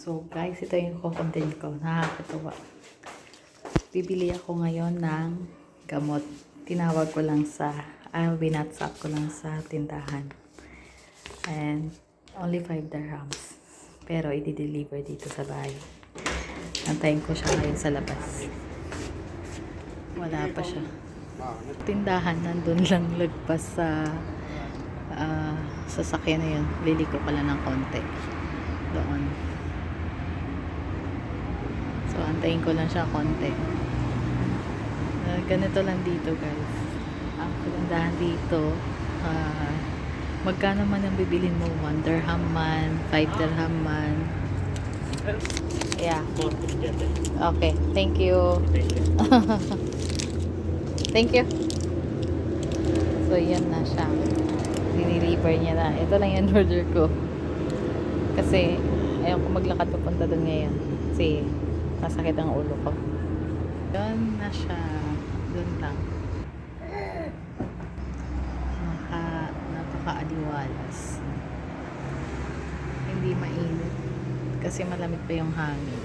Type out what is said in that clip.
So guys, ito yung kukontin ko. Nakakatawa. Bibili ako ngayon ng gamot. Tinawag ko lang sa, winatsapp ko lang sa tindahan. And only 5 dirhams. Pero i-deliver dito sa bahay. Antayin ko siya ngayon sa labas. Wala pa siya. Tindahan, nandun lang lagpas sa sasakyan na yun. Liliko pala ng konti. Doon. So, antayin ko lang siya konti. Ganito lang dito, guys. Ang kagandahan dito, magkano man ang bibilin mo? 1 dirham man, 5 dirham man. Yeah. Okay. Thank you. Thank you. So, yan na siya. Diniliver niya na. Ito lang yung order ko. Kasi, ayaw ko maglakad papunta doon ngayon. Kasi, masakit ang ulo ko. Doon na siya. Doon lang. Napaka-aliwalas. Hindi mainit. Kasi malamig pa yung hangin.